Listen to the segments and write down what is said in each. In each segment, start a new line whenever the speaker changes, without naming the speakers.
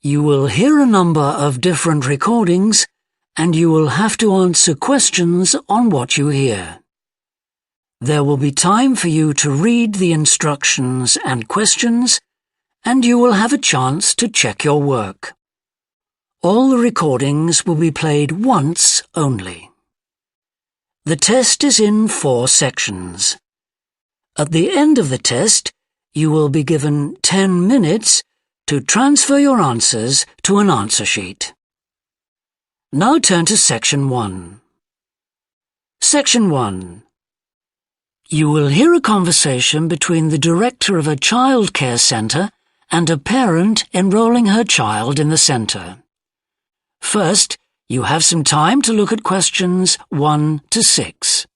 You will hear a number of different recordings, and you will have to answer questions on what you hear. There will be time for you to read the instructions and questions, and you will have a chance to check your work. All the recordings will be played once only. The test is in 4 sections. At the end of the test, you will be given 10 minutes to transfer your answers to an answer sheet. Now turn to Section 1. Section 1. You will hear a conversation between the director of a childcare centre and a parent enrolling her child in the centre. First, you have some time to look at questions 1 to 6.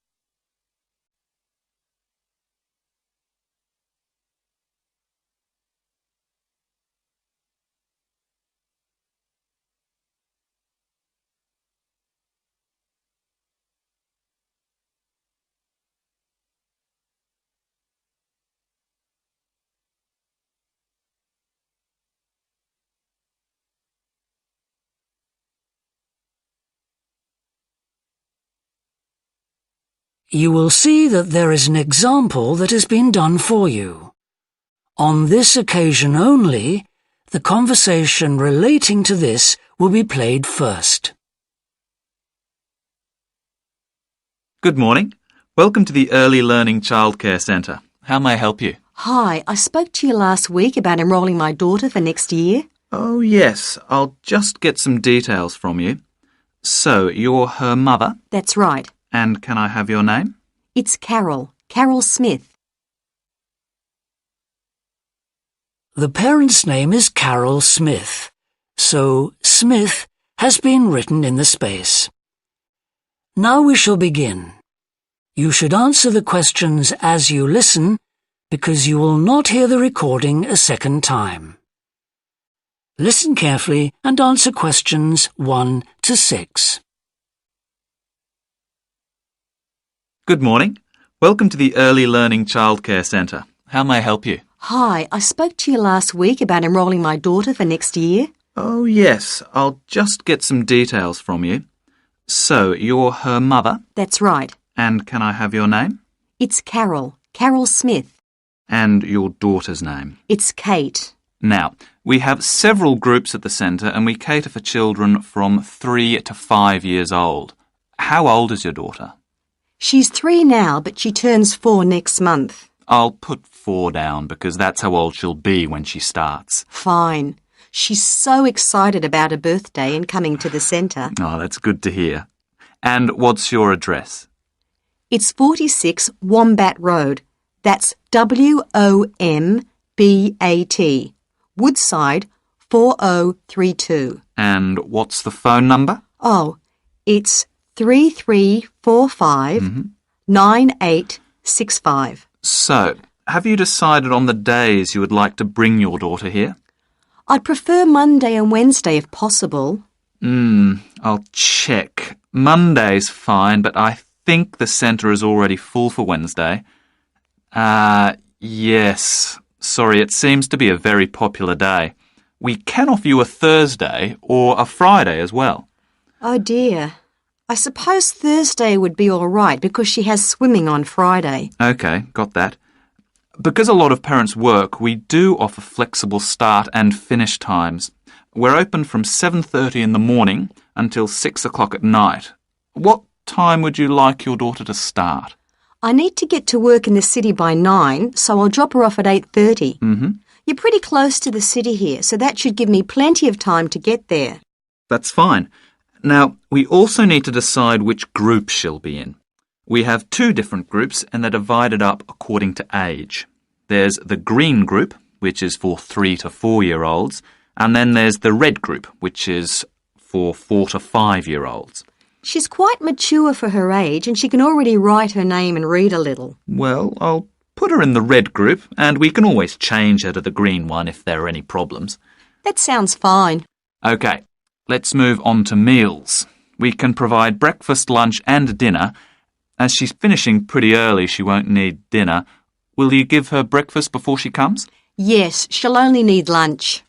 You will see that there is an example that has been done for you. On this occasion only, the conversation relating to this will be played first.
Good morning. Welcome to the Early Learning Childcare Centre. How may I help you?
Hi, I spoke to you last week about enrolling my daughter for next year.
Oh, yes. I'll just get some details from you. So, you're her mother?
That's right.
And can I have your name?
It's Carol Smith.
The parent's name is Carol Smith, so Smith has been written in the space. Now we shall begin. You should answer the questions as you listen, because you will not hear the recording a second time. Listen carefully and answer questions 1 to 6.
Good morning. Welcome to the Early Learning Childcare Centre. How may I help you?
Hi, I spoke to you last week about enrolling my daughter for next year.
Oh, yes. I'll just get some details from you. So, you're her mother?
That's right.
And can I have your name?
It's Carol Smith.
And your daughter's name?
It's Kate.
Now, we have several groups at the centre and we cater for children from 3 to 5 years old. How old is your daughter?
She's 3 now, but she turns 4 next month.
I'll put 4 down because that's how old she'll be when she starts.
Fine. She's so excited about her birthday and coming to the centre.
Oh, that's good to hear. And what's your address?
It's 46 Wombat Road. That's WOMBAT. Woodside 4032.
And what's the phone number?
Oh, it's 3345 9865.
So, have you decided on the days you would like to bring your daughter here?
I'd prefer Monday and Wednesday if possible.
I'll check. Monday's fine, but I think the centre is already full for Wednesday. Yes. Sorry, it seems to be a very popular day. We can offer you a Thursday or a Friday as well.
Oh dear. I suppose Thursday would be all right because she has swimming on Friday.
OK, got that. Because a lot of parents work, we do offer flexible start and finish times. We're open from 7:30 in the morning until 6 o'clock at night. What time would you like your daughter to start?
I need to get to work in the city by 9, so I'll drop her off at 8:30. You're pretty close to the city here, so that should give me plenty of time to get there.
That's fine. Now, we also need to decide which group she'll be in. We have 2 different groups and they're divided up according to age. There's the green group, which is for 3 to 4-year-olds, and then there's the red group, which is for 4 to 5-year-olds.
She's quite mature for her age and she can already write her name and read a little.
Well, I'll put her in the red group and we can always change her to the green one if there are any problems.
That sounds fine.
OK, let's move on to meals. We can provide breakfast, lunch and dinner. As she's finishing pretty early, she won't need dinner. Will you give her breakfast before she comes?
Yes, she'll only need lunch.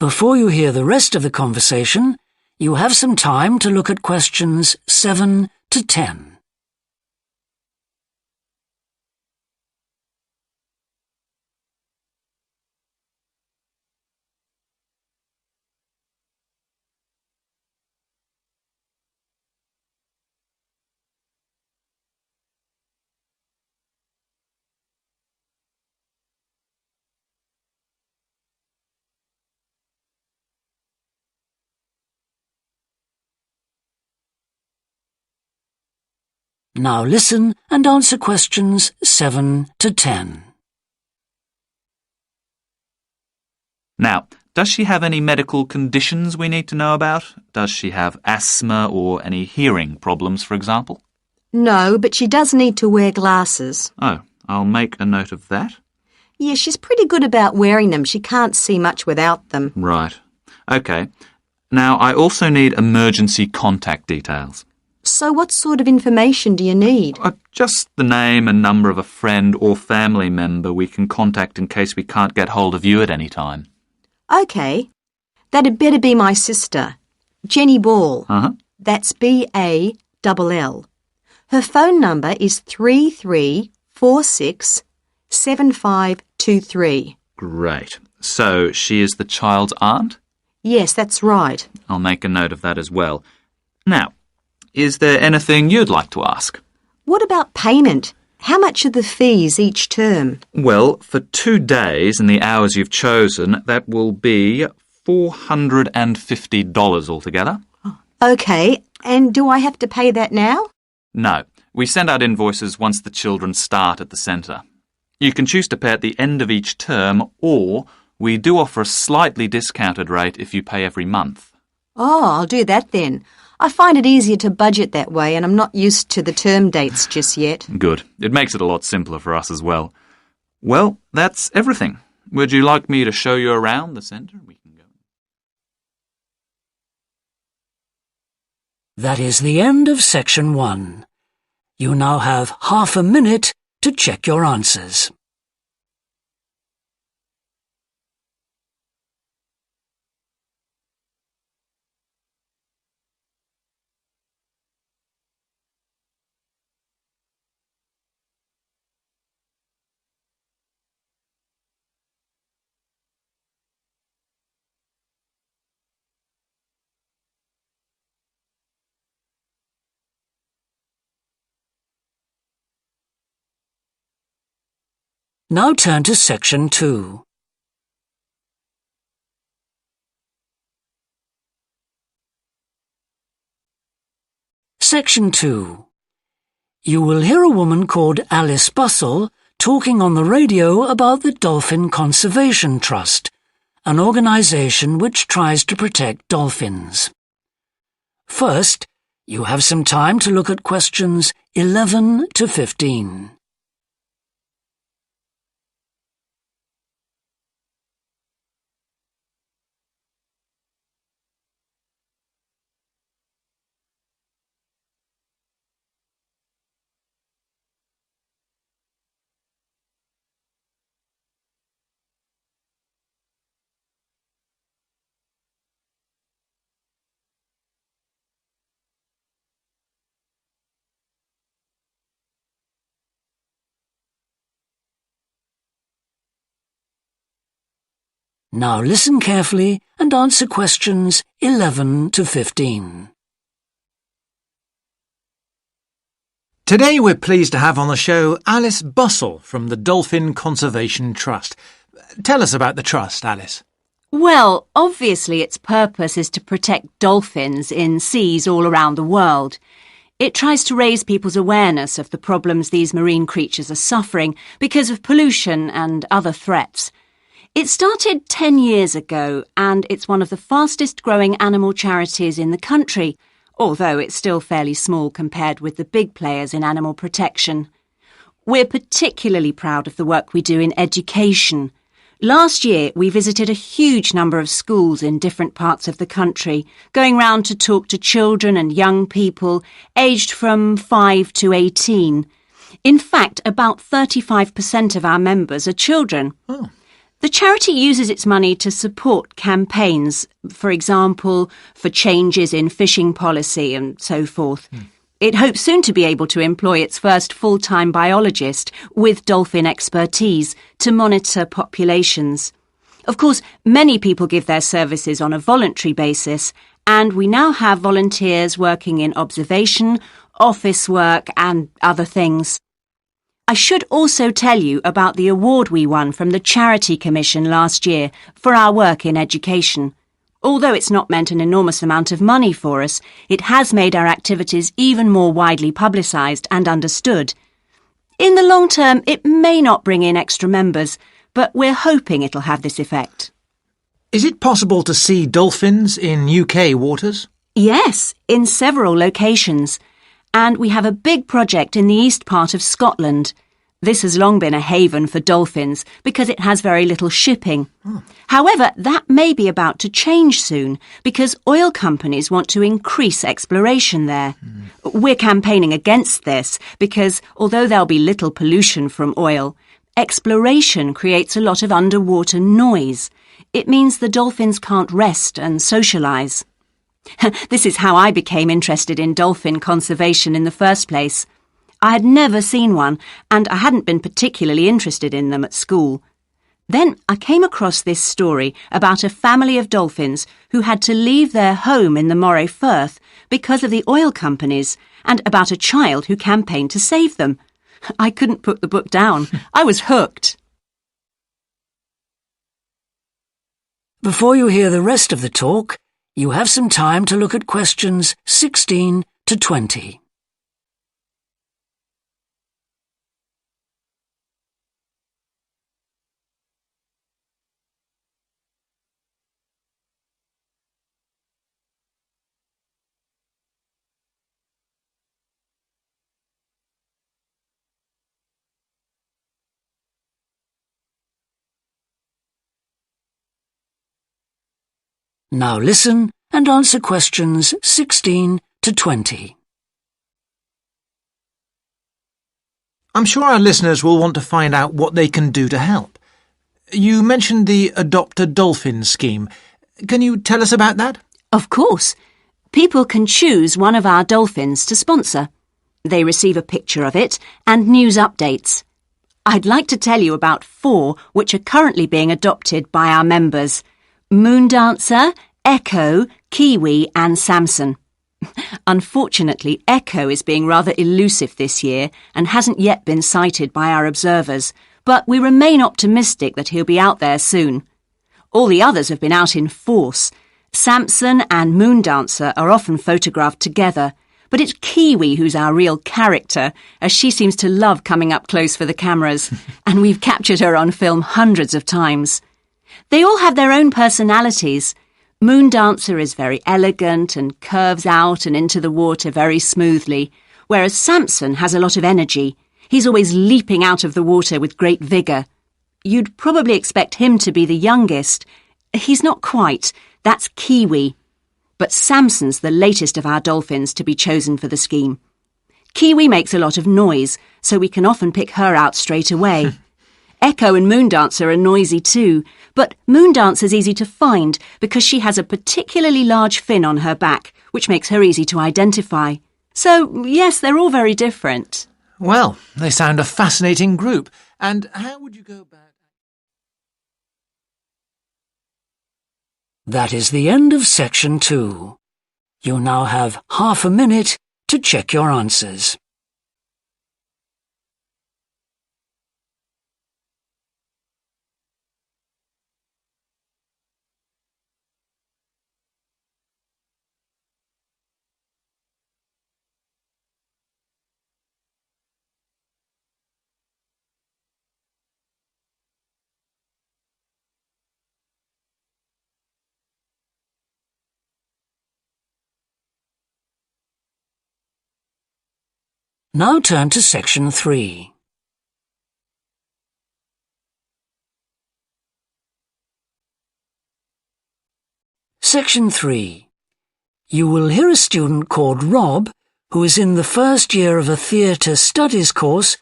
Before you hear the rest of the conversation, you have some time to look at questions 7 to 10. Now listen and answer questions 7 to 10.
Now, does she have any medical conditions we need to know about? Does she have asthma or any hearing problems, for example?
No, but she does need to wear glasses.
Oh, I'll make a note of that.
Yeah, she's pretty good about wearing them. She can't see much without them.
Right. OK. Now, I also need emergency contact details.
So what sort of information do you need?
Just the name and number of a friend or family member we can contact in case we can't get hold of you at any time.
OK. That'd better be my sister, Jenny Ball.
Uh-huh.
That's B-A-L-L. Her phone number is 33467523.
Great. So she is the child's aunt?
Yes, that's right.
I'll make a note of that as well. Now, is there anything you'd like to ask?
What about payment? How much are the fees each term?
Well, for 2 days and the hours you've chosen, that will be $450 altogether.
OK, and do I have to pay that now?
No, we send out invoices once the children start at the centre. You can choose to pay at the end of each term, or we do offer a slightly discounted rate if you pay every month.
Oh, I'll do that then. I find it easier to budget that way, and I'm not used to the term dates just yet.
Good. It makes it a lot simpler for us as well. Well, that's everything. Would you like me to show you around the centre? We can go.
That is the end of section 1. You now have half a minute to check your answers. Now turn to section 2. Section 2. You will hear a woman called Alice Bustle talking on the radio about the Dolphin Conservation Trust, an organisation which tries to protect dolphins. First, you have some time to look at questions 11 to 15. Now listen carefully and answer questions 11 to 15.
Today we're pleased to have on the show Alice Bustle from the Dolphin Conservation Trust. Tell us about the trust, Alice.
Well, obviously its purpose is to protect dolphins in seas all around the world. It tries to raise people's awareness of the problems these marine creatures are suffering because of pollution and other threats. It started 10 years ago and it's one of the fastest growing animal charities in the country, although it's still fairly small compared with the big players in animal protection. We're particularly proud of the work we do in education. Last year we visited a huge number of schools in different parts of the country, going round to talk to children and young people aged from 5 to 18. In fact, about 35% of our members are children.
Oh.
The charity uses its money to support campaigns, for example, for changes in fishing policy and so forth. It hopes soon to be able to employ its first full-time biologist with dolphin expertise to monitor populations. Of course, many people give their services on a voluntary basis, and we now have volunteers working in observation, office work and other things. I should also tell you about the award we won from the Charity Commission last year for our work in education. Although it's not meant an enormous amount of money for us, it has made our activities even more widely publicised and understood. In the long term, it may not bring in extra members, but we're hoping it'll have this effect.
Is it possible to see dolphins in UK waters?
Yes, in several locations. And we have a big project in the east part of Scotland. This has long been a haven for dolphins because it has very little shipping. However, that may be about to change soon because oil companies want to increase exploration there. We're campaigning against this because although there'll be little pollution from oil, exploration creates a lot of underwater noise. It means the dolphins can't rest and socialise. This is how I became interested in dolphin conservation in the first place. I had never seen one, and I hadn't been particularly interested in them at school. Then I came across this story about a family of dolphins who had to leave their home in the Moray Firth because of the oil companies, and about a child who campaigned to save them. I couldn't put the book down. I was hooked.
Before you hear the rest of the talk, you have some time to look at questions 16 to 20. Now listen and answer questions 16 to 20.
I'm sure our listeners will want to find out what they can do to help. You mentioned the Adopt a Dolphin scheme. Can you tell us about that?
Of course. People can choose one of our dolphins to sponsor. They receive a picture of it and news updates. I'd like to tell you about 4 which are currently being adopted by our members: Moondancer, Echo, Kiwi and Samson. Unfortunately, Echo is being rather elusive this year and hasn't yet been sighted by our observers, but we remain optimistic that he'll be out there soon. All the others have been out in force. Samson and Moondancer are often photographed together, but it's Kiwi who's our real character, as she seems to love coming up close for the cameras, and we've captured her on film hundreds of times. They all have their own personalities. Moondancer is very elegant and curves out and into the water very smoothly, whereas Samson has a lot of energy. He's always leaping out of the water with great vigour. You'd probably expect him to be the youngest. He's not quite. That's Kiwi. But Samson's the latest of our dolphins to be chosen for the scheme. Kiwi makes a lot of noise, so we can often pick her out straight away. Echo and Moondancer are noisy too, but Moondancer's easy to find because she has a particularly large fin on her back, which makes her easy to identify. So, yes, they're all very different.
Well, they sound a fascinating group. And how would you go about...
That is the end of section 2. You now have half a minute to check your answers. Now turn to section 3. Section 3. You will hear a student called Rob, who is in the first year of a theatre studies course,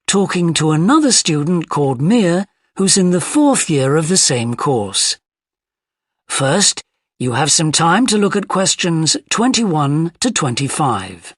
talking to another student called Mia, who's in the 4th year of the same course. First, you have some time to look at questions 21 to 25.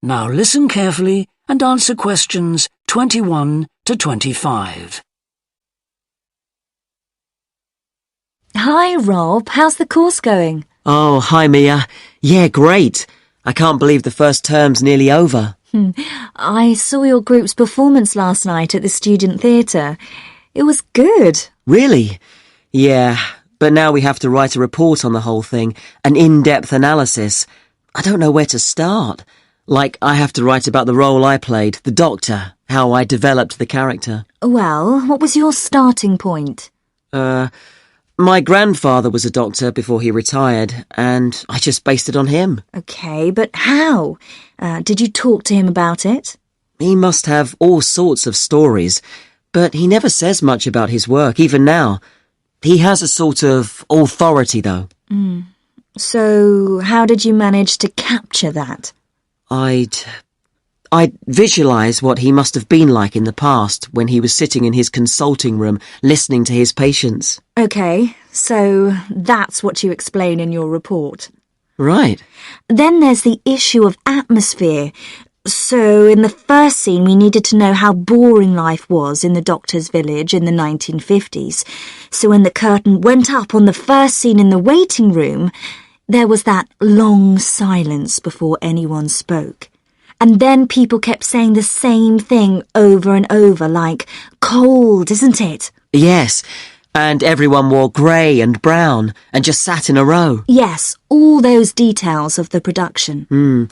Now listen carefully and answer questions 21 to 25.
Hi, Rob. How's the course going?
Oh, hi, Mia. Yeah, great. I can't believe the first term's nearly over.
I saw your group's performance last night at the student theatre. It was good.
Really? Yeah, but now we have to write a report on the whole thing, an in-depth analysis. I don't know where to start. Like, I have to write about the role I played, the doctor, how I developed the character.
Well, what was your starting point?
My grandfather was a doctor before he retired, and I just based it on him.
Okay, but how? Did you talk to him about it?
He must have all sorts of stories, but he never says much about his work, even now. He has a sort of authority, though.
So, how did you manage to capture that?
I'd visualise what he must have been like in the past when he was sitting in his consulting room listening to his patients.
Okay, so that's what you explain in your report.
Right.
Then there's the issue of atmosphere. So in the first scene we needed to know how boring life was in the doctor's village in the 1950s. So when the curtain went up on the first scene in the waiting room, there was that long silence before anyone spoke. And then people kept saying the same thing over and over, like, cold, isn't it?
Yes, and everyone wore grey and brown and just sat in a row.
Yes, all those details of the production.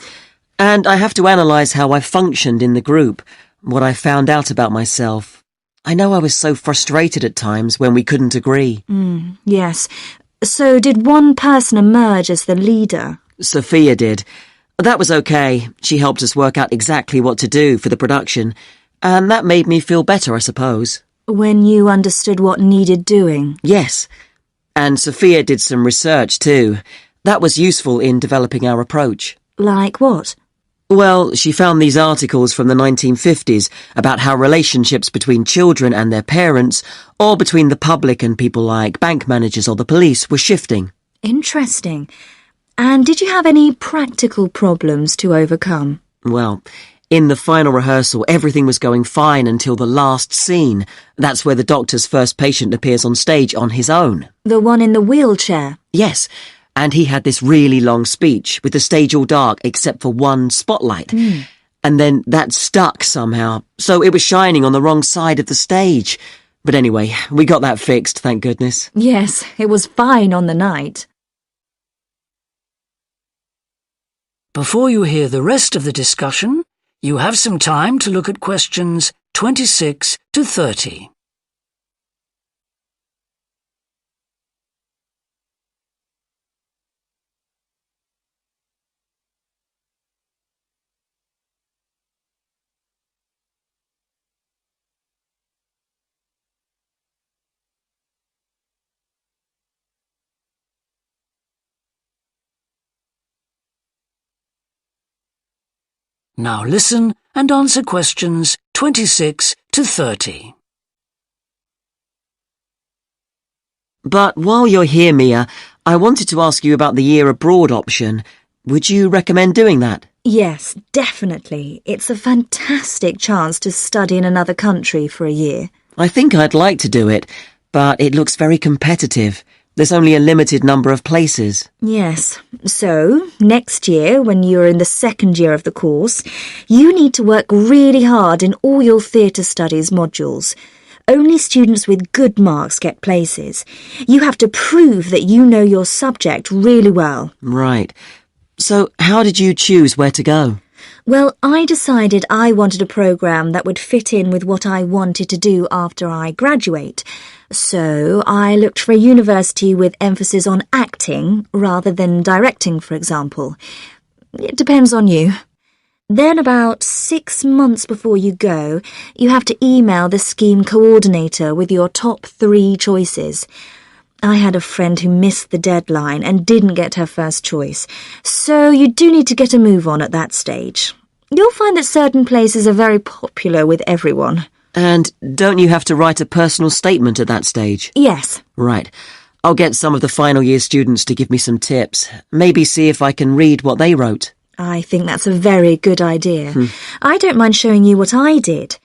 And I have to analyse how I functioned in the group, what I found out about myself. I know I was so frustrated at times when we couldn't agree.
Yes. So did one person emerge as the leader?
Sophia did. That was okay. She helped us work out exactly what to do for the production, and that made me feel better, I suppose.
When you understood what needed doing?
Yes. And Sophia did some research too. That was useful in developing our approach.
Like what?
Well, she found these articles from the 1950s about how relationships between children and their parents, or between the public and people like bank managers or the police, were shifting.
Interesting. And did you have any practical problems to overcome?
Well, in the final rehearsal, everything was going fine until the last scene. That's where the doctor's first patient appears on stage on his own.
The one in the wheelchair?
Yes. And he had this really long speech with the stage all dark except for one spotlight. And then that stuck somehow, so it was shining on the wrong side of the stage. But anyway, we got that fixed, thank goodness.
Yes, it was fine on the night.
Before you hear the rest of the discussion, you have some time to look at questions 26 to 30. Now listen and answer questions 26 to 30.
But while you're here, Mia, I wanted to ask you about the year abroad option. Would you recommend doing that?
Yes, definitely. It's a fantastic chance to study in another country for a year.
I think I'd like to do it, but it looks very competitive. There's only a limited number of places.
Yes. So, next year, when you're in the second year of the course, you need to work really hard in all your theatre studies modules. Only students with good marks get places. You have to prove that you know your subject really well.
Right. So, how did you choose where to go?
Well, I decided I wanted a program that would fit in with what I wanted to do after I graduate. So I looked for a university with emphasis on acting rather than directing, for example. It depends on you. Then about 6 months before you go, you have to email the scheme coordinator with your top 3 choices. I had a friend who missed the deadline and didn't get her first choice, so you do need to get a move on at that stage. You'll find that certain places are very popular with everyone.
And don't you have to write a personal statement at that stage?
Yes.
Right. I'll get some of the final year students to give me some tips. Maybe see if I can read what they wrote.
I think that's a very good idea. I don't mind showing you what I did.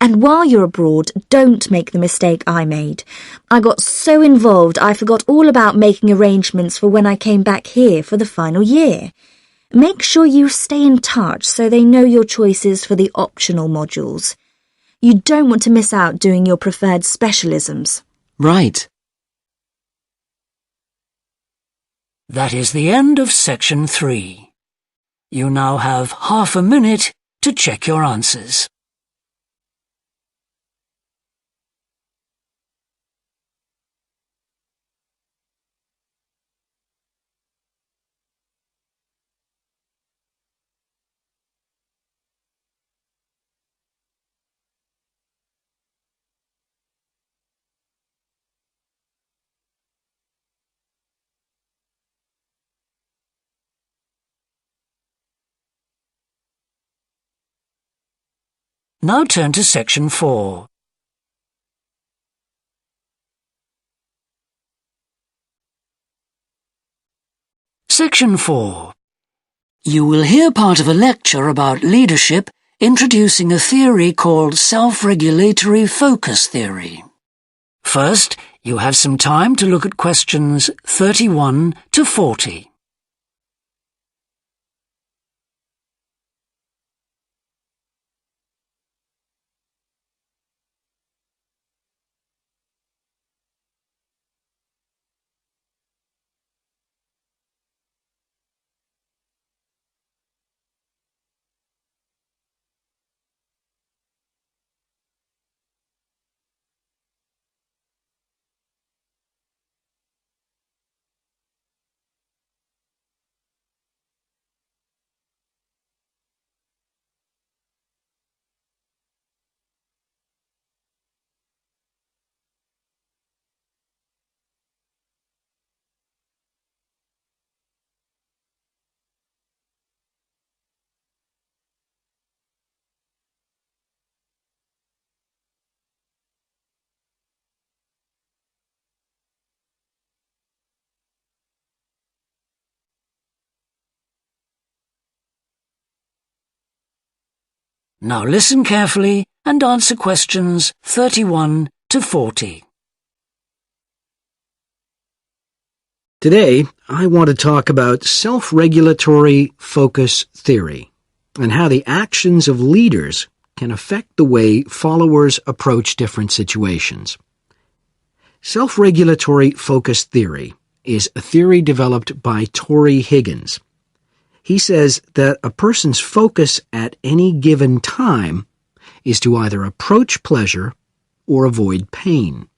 And while you're abroad, don't make the mistake I made. I got so involved I forgot all about making arrangements for when I came back here for the final year. Make sure you stay in touch so they know your choices for the optional modules. You don't want to miss out doing your preferred specialisms.
Right.
That is the end of section 3. You now have half a minute to check your answers. Now turn to section 4. Section 4. You will hear part of a lecture about leadership introducing a theory called self-regulatory focus theory. First, you have some time to look at questions 31 to 40. Now listen carefully and answer questions 31 to 40.
Today, I want to talk about self-regulatory focus theory and how the actions of leaders can affect the way followers approach different situations. Self-regulatory focus theory is a theory developed by Torrey Higgins. He says that a person's focus at any given time is to either approach pleasure or avoid pain.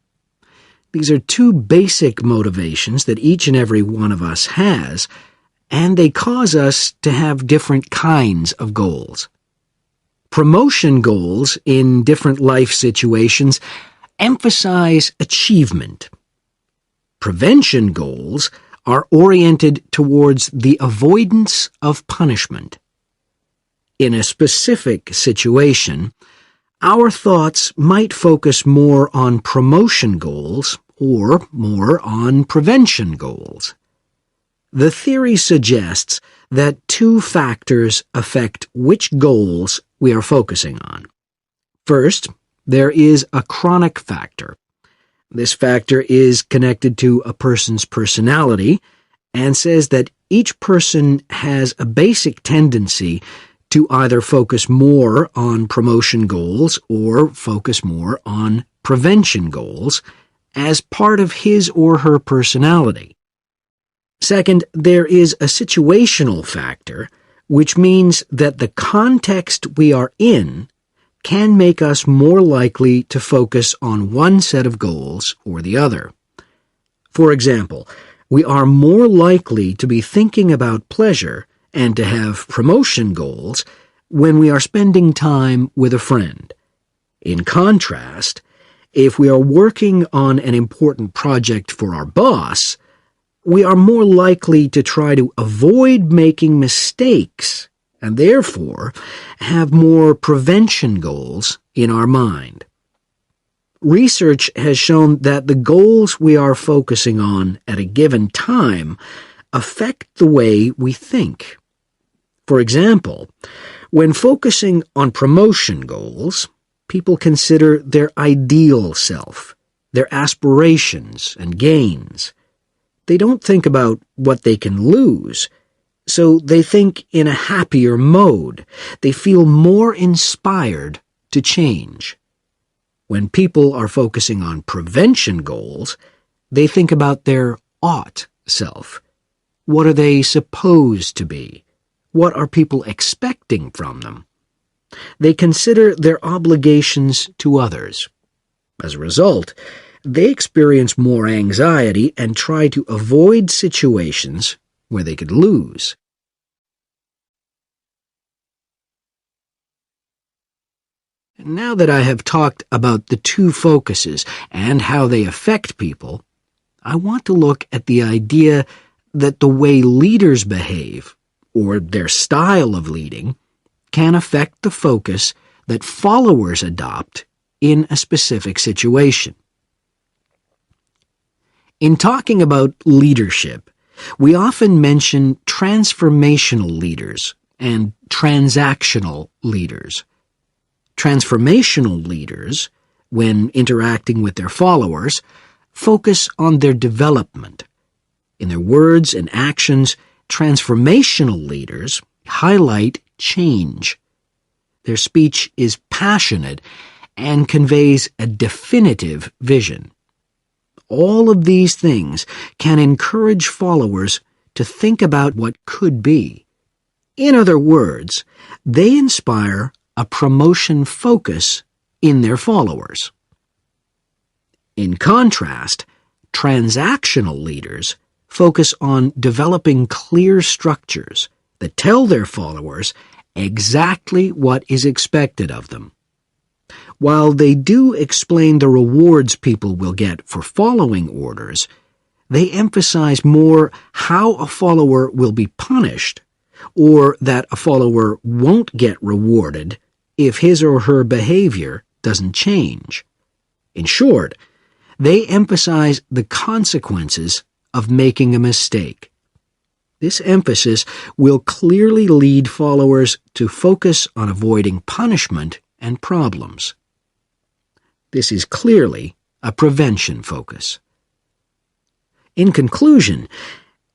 These are 2 basic motivations that each and every one of us has, and they cause us to have different kinds of goals. Promotion goals in different life situations emphasize achievement. Prevention goals are oriented towards the avoidance of punishment. In a specific situation, our thoughts might focus more on promotion goals or more on prevention goals. The theory suggests that 2 factors affect which goals we are focusing on. First, there is a chronic factor. This factor is connected to a person's personality and says that each person has a basic tendency to either focus more on promotion goals or focus more on prevention goals as part of his or her personality. Second, there is a situational factor which means that the context we are in can make us more likely to focus on one set of goals or the other. For example, we are more likely to be thinking about pleasure and to have promotion goals when we are spending time with a friend. In contrast, if we are working on an important project for our boss, we are more likely to try to avoid making mistakes and therefore have more prevention goals in our mind. Research has shown that the goals we are focusing on at a given time affect the way we think. For example, when focusing on promotion goals, people consider their ideal self, their aspirations and gains. They don't think about what they can lose, so they think in a happier mode. They feel more inspired to change. When people are focusing on prevention goals, they think about their ought self. What are they supposed to be? What are people expecting from them? They consider their obligations to others. As a result, they experience more anxiety and try to avoid situations where they could lose. Now that I have talked about the two focuses and how they affect people, I want to look at the idea that the way leaders behave, or their style of leading, can affect the focus that followers adopt in a specific situation. In talking about leadership, we often mention transformational leaders and transactional leaders. Transformational leaders, when interacting with their followers, focus on their development. In their words and actions, transformational leaders highlight change. Their speech is passionate and conveys a definitive vision. All of these things can encourage followers to think about what could be. In other words, they inspire a promotion focus in their followers. In contrast, transactional leaders focus on developing clear structures that tell their followers exactly what is expected of them. While they do explain the rewards people will get for following orders, they emphasize more how a follower will be punished, or that a follower won't get rewarded if his or her behavior doesn't change. In short, they emphasize the consequences of making a mistake. This emphasis will clearly lead followers to focus on avoiding punishment and problems. This is clearly a prevention focus. In conclusion,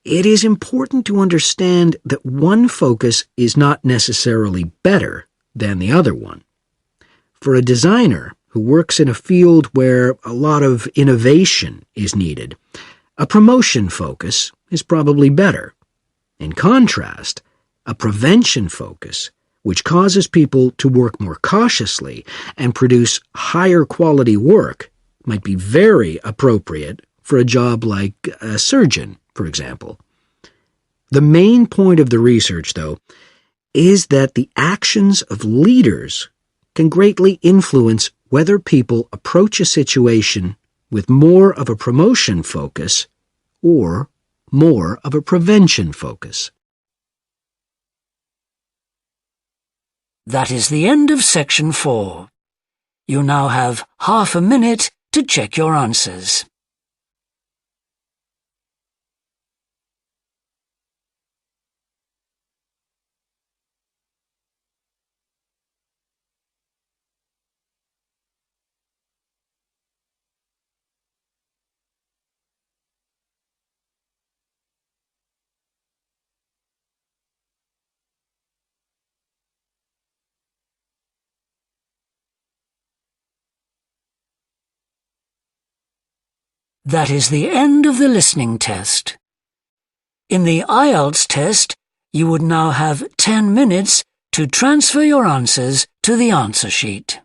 it is important to understand that one focus is not necessarily better than the other one. For a designer who works in a field where a lot of innovation is needed, a promotion focus is probably better. In contrast, a prevention focus, which causes people to work more cautiously and produce higher quality work, might be very appropriate for a job like a surgeon, for example. The main point of the research, though, is that the actions of leaders can greatly influence whether people approach a situation with more of a promotion focus or more of a prevention focus.
That is the end of section 4. You now have half a minute to check your answers. That is the end of the listening test. In the Ielts test, You would now have 10 minutes to transfer your answers to the answer sheet.